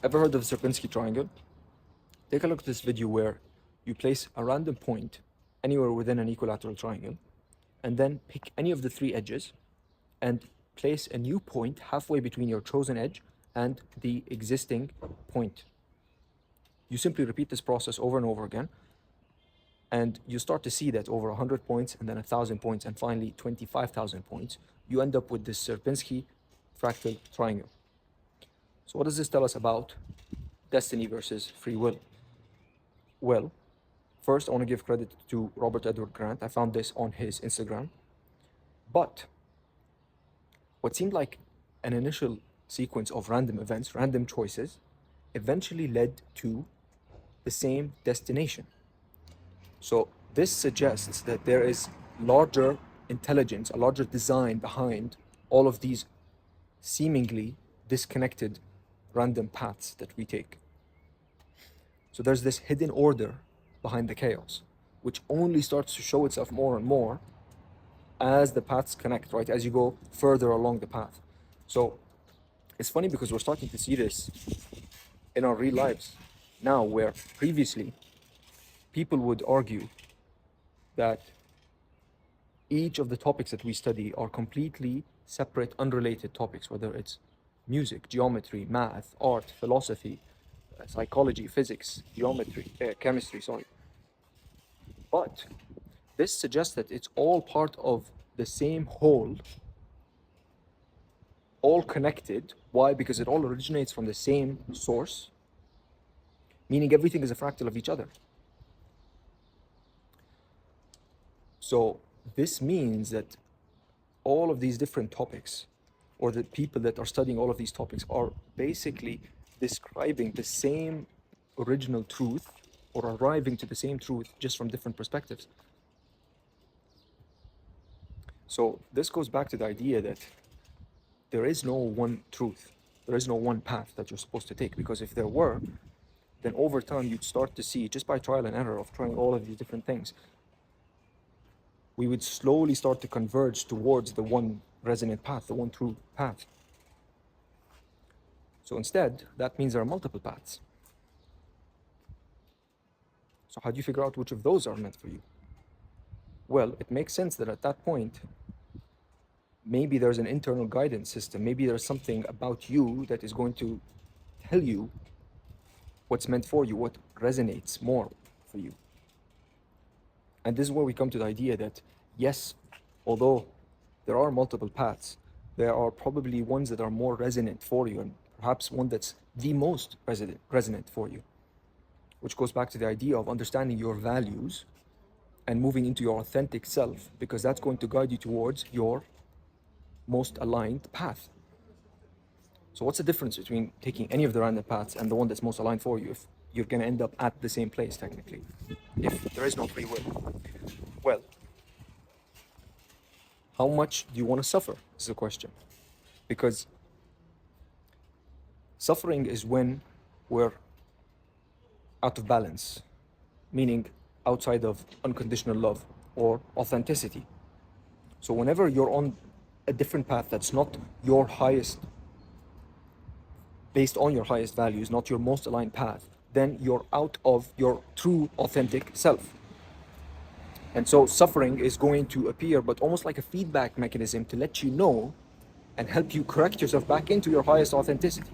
Ever heard of the Sierpinski triangle? Take a look at this video where you place a random point anywhere within an equilateral triangle, and then pick any of the three edges and place a new point halfway between your chosen edge and the existing point. You simply repeat this process over and over again, and you start to see that over 100 points, and then 1,000 points, and finally 25,000 points, you end up with this Sierpinski fractal triangle. So what does this tell us about destiny versus free will? Well, first I want to give credit to Robert Edward Grant. I found this on his Instagram. But what seemed like an initial sequence of random events, random choices, eventually led to the same destination. So this suggests that there is larger intelligence, a larger design behind all of these seemingly disconnected random paths that we take. So there's this hidden order behind the chaos, which only starts to show itself more and more as the paths connect, right? As you go further along the path. So it's funny because we're starting to see this in our real lives now, where previously people would argue that each of the topics that we study are completely separate, unrelated topics, whether it's music, geometry, math, art, philosophy, psychology, physics, geometry, chemistry, sorry. But this suggests that it's all part of the same whole, all connected. Why? Because it all originates from the same source, meaning everything is a fractal of each other. So this means that all of these different topics, or the people that are studying all of these topics, are basically describing the same original truth, or arriving to the same truth, just from different perspectives. So this goes back to the idea that there is no one truth, there is no one path that you're supposed to take, because if there were, then over time you'd start to see, just by trial and error of trying all of these different things, we would slowly start to converge towards the one resonant path, the one true path. So instead, that means there are multiple paths. So how do you figure out which of those are meant for you? Well, it makes sense that at that point, maybe there's an internal guidance system. Maybe there's something about you that is going to tell you what's meant for you, what resonates more for you. And this is where we come to the idea that, yes, although there are multiple paths, there are probably ones that are more resonant for you, and perhaps one that's the most resonant for you, which goes back to the idea of understanding your values and moving into your authentic self, because that's going to guide you towards your most aligned path. So what's the difference between taking any of the random paths and the one that's most aligned for you, if you're going to end up at the same place technically, if there is no free will? Well, how much do you want to suffer is the question. Because suffering is when we're out of balance, meaning outside of unconditional love or authenticity. So whenever you're on a different path that's not your highest, based on your highest values, not your most aligned path, then you're out of your true authentic self. And so suffering is going to appear, but almost like a feedback mechanism to let you know and help you correct yourself back into your highest authenticity.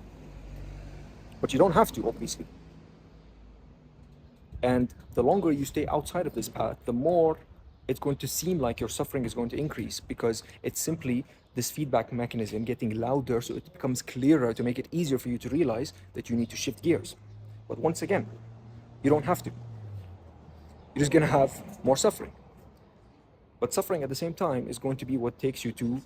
But you don't have to, obviously. And the longer you stay outside of this path, the more it's going to seem like your suffering is going to increase, because it's simply this feedback mechanism getting louder, so it becomes clearer to make it easier for you to realize that you need to shift gears. But once again, you don't have to. You're just going to have more suffering. But suffering at the same time is going to be what takes you to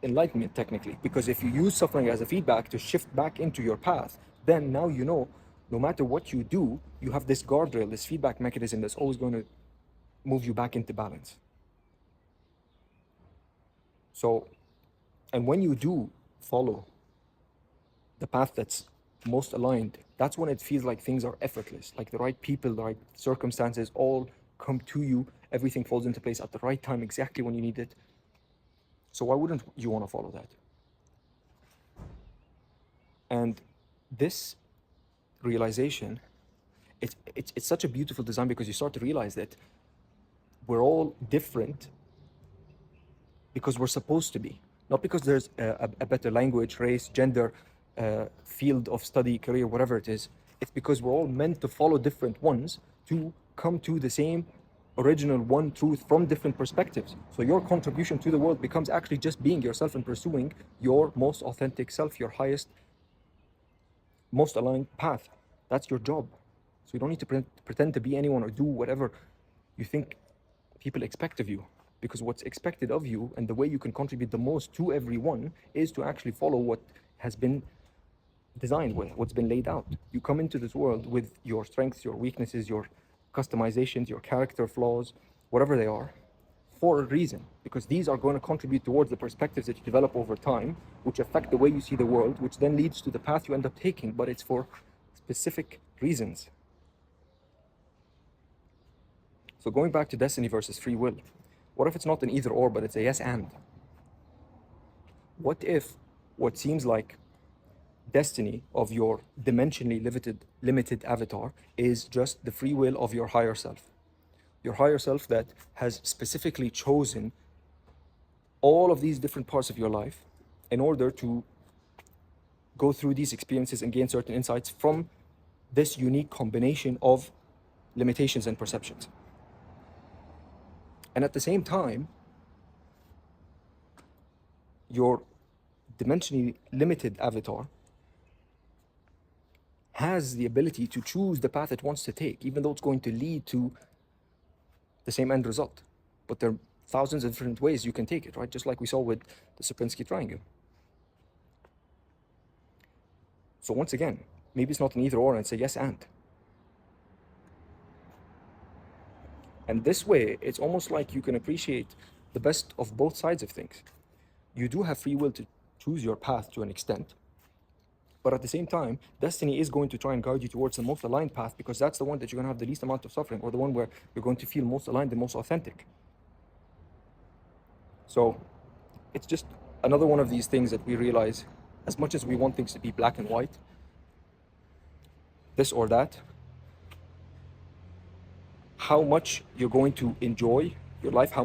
enlightenment, technically. Because if you use suffering as a feedback to shift back into your path, then now you know, no matter what you do, you have this guardrail, this feedback mechanism that's always going to move you back into balance. So, and when you do follow the path that's most aligned, that's when it feels like things are effortless, like the right people, the right circumstances all come to you, everything falls into place at the right time, exactly when you need it. So why wouldn't you want to follow that? And this realization, it's such a beautiful design, because you start to realize that we're all different because we're supposed to be, not because there's a better language, race, gender, field of study, career, whatever it is. It's because we're all meant to follow different ones to come to the same original one truth from different perspectives. So your contribution to the world becomes actually just being yourself and pursuing your most authentic self, your highest, most aligned path. That's your job. So you don't need to pretend to be anyone or do whatever you think people expect of you, because what's expected of you and the way you can contribute the most to everyone is to actually follow what has been designed with, what's been laid out. You come into this world with your strengths, your weaknesses, your customizations, your character flaws, whatever they are, for a reason, because these are going to contribute towards the perspectives that you develop over time, which affect the way you see the world, which then leads to the path you end up taking, but it's for specific reasons. So going back to destiny versus free will, what if it's not an either or, but it's a yes and? What if what seems like destiny of your dimensionally limited avatar is just the free will of your higher self? Your higher self that has specifically chosen all of these different parts of your life in order to go through these experiences and gain certain insights from this unique combination of limitations and perceptions. And at the same time, your dimensionally limited avatar has the ability to choose the path it wants to take, even though it's going to lead to the same end result. But there are thousands of different ways you can take it, right? Just like we saw with the Sierpinski triangle. So once again, maybe it's not an either or, and it's a yes and. And this way, it's almost like you can appreciate the best of both sides of things. You do have free will to choose your path to an extent, but at the same time, destiny is going to try and guide you towards the most aligned path, because that's the one that you're going to have the least amount of suffering, or the one where you're going to feel most aligned and most authentic. So it's just another one of these things that we realize, as much as we want things to be black and white, this or that, how much you're going to enjoy your life, how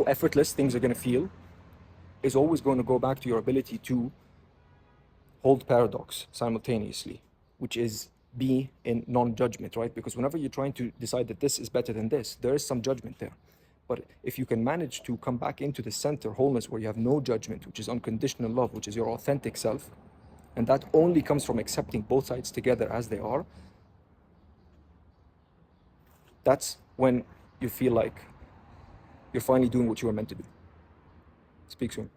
effortless things are going to feel, is always going to go back to your ability to hold paradox simultaneously, which is be in non-judgment, right? Because whenever you're trying to decide that this is better than this, there is some judgment there. But if you can manage to come back into the center wholeness, where you have no judgment, which is unconditional love, which is your authentic self, and that only comes from accepting both sides together as they are, that's when you feel like you're finally doing what you were meant to do. Speak soon.